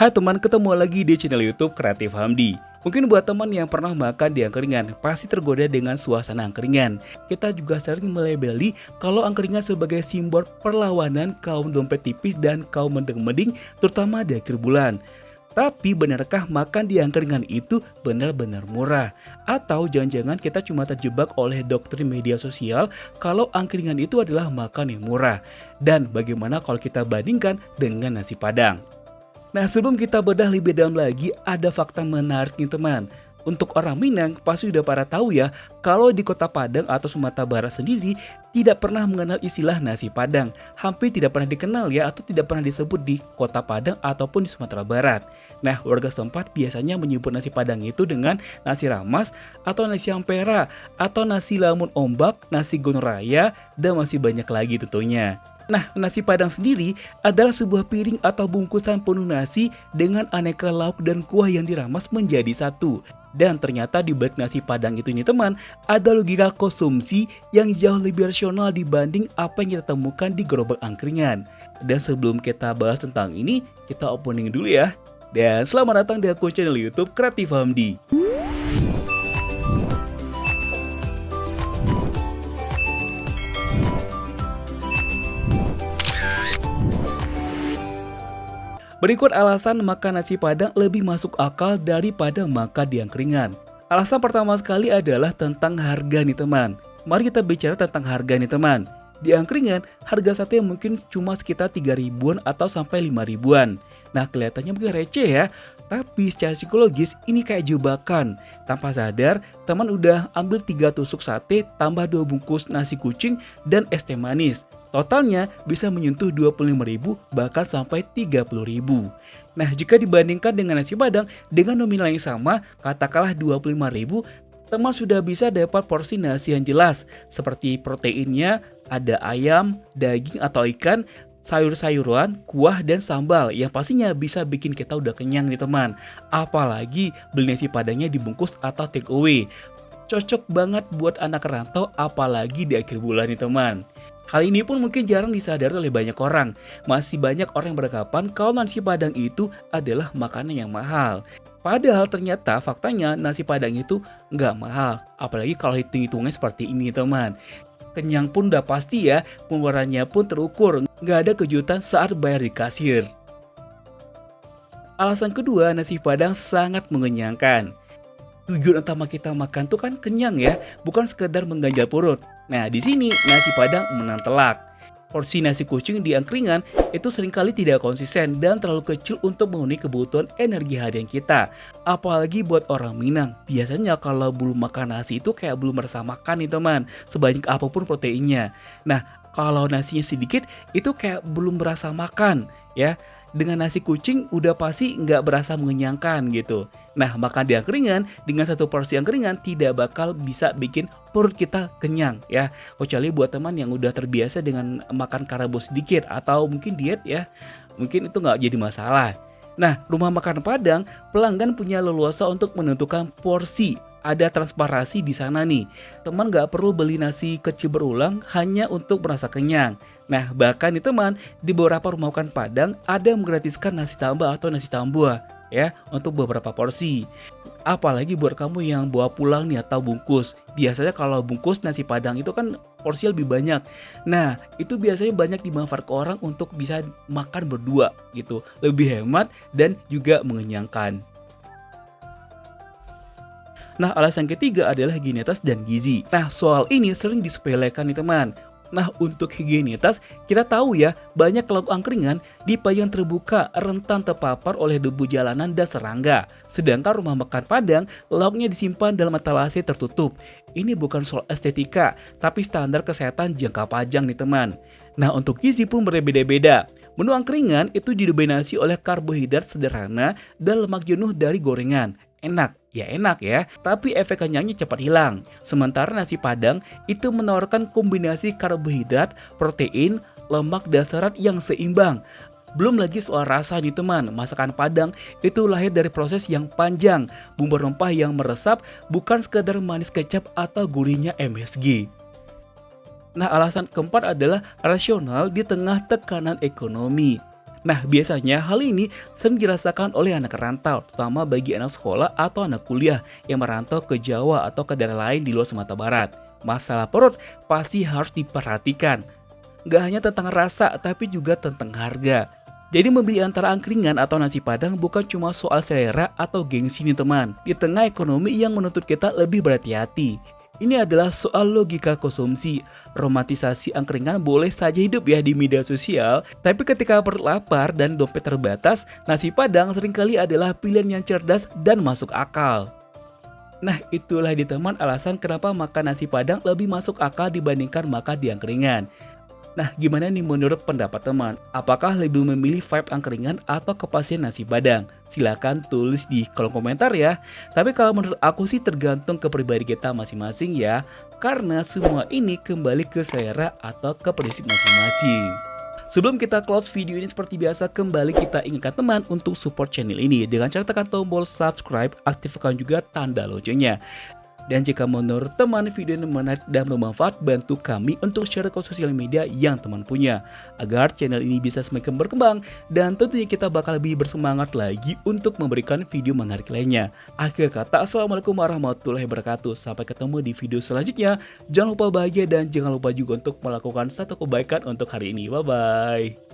Hai teman, ketemu lagi di channel YouTube Kreatif Hamdi. Mungkin buat teman yang pernah makan di angkringan, pasti tergoda dengan suasana angkringan. Kita juga sering melabeli kalau angkringan sebagai simbol perlawanan kaum dompet tipis dan kaum mending-mending, terutama di akhir bulan. Tapi benarkah makan di angkringan itu benar-benar murah? Atau jangan-jangan kita cuma terjebak oleh doktrin media sosial kalau angkringan itu adalah makan yang murah? Dan bagaimana kalau kita bandingkan dengan nasi Padang? Nah, sebelum kita bedah lebih dalam lagi, ada fakta menarik nih teman. Untuk orang Minang pasti udah pada tahu ya, kalau di Kota Padang atau Sumatera Barat sendiri tidak pernah mengenal istilah nasi Padang. Hampir tidak pernah dikenal ya, atau tidak pernah disebut di Kota Padang ataupun di Sumatera Barat. Nah, warga setempat biasanya menyebut nasi Padang itu dengan nasi ramas, atau nasi ampera, atau nasi lamun ombak, nasi gonoraya, dan masih banyak lagi tentunya. Nah, nasi Padang sendiri adalah sebuah piring atau bungkusan penuh nasi dengan aneka lauk dan kuah yang diramas menjadi satu. Dan ternyata di balik nasi Padang itu nih teman, ada logika konsumsi yang jauh lebih rasional dibanding apa yang kita temukan di gerobak angkringan. Dan sebelum kita bahas tentang ini, kita opening dulu ya. Dan selamat datang di akun channel YouTube Kreatif Hamdi. Berikut alasan makan nasi Padang lebih masuk akal daripada makan di angkringan. Alasan pertama sekali adalah tentang harga nih teman. Mari kita bicara tentang harga nih teman. Di angkringan, harga sate mungkin cuma sekitar 3 ribuan atau sampai 5 ribuan. Nah, kelihatannya mungkin receh ya, tapi secara psikologis ini kayak jebakan. Tanpa sadar, teman udah ambil 3 tusuk sate tambah 2 bungkus nasi kucing dan es teh manis. Totalnya bisa menyentuh 25.000 bahkan sampai 30.000. Nah, jika dibandingkan dengan nasi Padang dengan nominal yang sama, katakanlah 25.000, teman sudah bisa dapat porsi nasi yang jelas seperti proteinnya ada ayam, daging atau ikan, sayur-sayuran, kuah dan sambal yang pastinya bisa bikin kita udah kenyang nih teman. Apalagi beli nasi Padangnya dibungkus atau take away. Cocok banget buat anak rantau apalagi di akhir bulan nih teman. Hal ini pun mungkin jarang disadari oleh banyak orang. Masih banyak orang yang beranggapan kalau nasi Padang itu adalah makanan yang mahal. Padahal ternyata faktanya nasi Padang itu nggak mahal. Apalagi kalau hitung-hitungnya seperti ini teman. Kenyang pun udah pasti ya, pengeluarannya pun terukur. Nggak ada kejutan saat bayar di kasir. Alasan kedua, nasi Padang sangat mengenyangkan. Tujuan utama kita makan tuh kan kenyang ya, bukan sekedar mengganjal perut. Nah, di sini nasi Padang menang telak. Porsi nasi kucing di angkringan itu seringkali tidak konsisten dan terlalu kecil untuk memenuhi kebutuhan energi harian kita. Apalagi buat orang Minang, biasanya kalau belum makan nasi itu kayak belum merasa makan nih teman, sebanyak apapun proteinnya. Nah, kalau nasinya sedikit itu kayak belum berasa makan ya. Dengan nasi kucing udah pasti nggak berasa mengenyangkan gitu. Nah, makan di angkringan dengan satu porsi angkringan tidak bakal bisa bikin perut kita kenyang ya. Kecuali buat teman yang udah terbiasa dengan makan karbo sedikit atau mungkin diet ya. Mungkin itu nggak jadi masalah. Nah, rumah makan Padang, pelanggan punya leluasa untuk menentukan porsi. Ada transparansi di sana nih. Teman nggak perlu beli nasi kecil berulang hanya untuk merasa kenyang. Nah, bahkan nih teman, di beberapa rumah makan Padang ada menggratiskan nasi tambah atau nasi tambah ya untuk beberapa porsi. Apalagi buat kamu yang bawa pulang nih atau bungkus. Biasanya kalau bungkus nasi Padang itu kan porsi lebih banyak. Nah, itu biasanya banyak dimanfaatkan orang untuk bisa makan berdua gitu. Lebih hemat dan juga mengenyangkan. Nah, alasan ketiga adalah higienitas dan gizi. Nah, soal ini sering disepelekan nih teman. Nah, untuk higienitas, kita tahu ya, banyak lauk angkringan di payung terbuka rentan terpapar oleh debu jalanan dan serangga. Sedangkan rumah makan Padang, lauknya disimpan dalam etalase tertutup. Ini bukan soal estetika, tapi standar kesehatan jangka panjang nih teman. Nah, untuk gizi pun berbeda-beda. Menu angkringan itu didominasi oleh karbohidrat sederhana dan lemak jenuh dari gorengan. Enak ya, tapi efek kenyangnya cepat hilang. Sementara nasi Padang itu menawarkan kombinasi karbohidrat, protein, lemak dan serat yang seimbang. Belum lagi soal rasa nih teman, masakan Padang itu lahir dari proses yang panjang, bumbu rempah yang meresap, bukan sekedar manis kecap atau gurihnya MSG. Nah, alasan keempat adalah rasional di tengah tekanan ekonomi. Nah, biasanya hal ini sering dirasakan oleh anak rantau, terutama bagi anak sekolah atau anak kuliah yang merantau ke Jawa atau ke daerah lain di luar Sumatera Barat. Masalah perut pasti harus diperhatikan. Gak hanya tentang rasa, tapi juga tentang harga. Jadi membeli antara angkringan atau nasi padang bukan cuma soal selera atau gengsi nih teman. Di tengah ekonomi yang menuntut kita lebih berhati-hati. Ini adalah soal logika konsumsi. Romantisasi angkringan boleh saja hidup ya di media sosial, tapi ketika perut lapar dan dompet terbatas, nasi padang seringkali adalah pilihan yang cerdas dan masuk akal. Nah, itulah di teman alasan kenapa makan nasi padang lebih masuk akal dibandingkan makan di angkringan. Nah, gimana nih menurut pendapat teman? Apakah lebih memilih vibe angkringan atau kepastian nasi padang? Silahkan tulis di kolom komentar ya. Tapi kalau menurut aku sih tergantung ke pribadi kita masing-masing ya. Karena semua ini kembali ke selera atau ke prinsip masing-masing. Sebelum kita close video ini seperti biasa, kembali kita ingatkan teman untuk support channel ini dengan cara tekan tombol subscribe, aktifkan juga tanda loncengnya. Dan jika menurut teman video ini menarik dan bermanfaat, bantu kami untuk share ke sosial media yang teman punya, agar channel ini bisa semakin berkembang dan tentunya kita bakal lebih bersemangat lagi untuk memberikan video menarik lainnya. Akhir kata, assalamualaikum warahmatullahi wabarakatuh. Sampai ketemu di video selanjutnya. Jangan lupa bahagia dan jangan lupa juga untuk melakukan satu kebaikan untuk hari ini. Bye bye.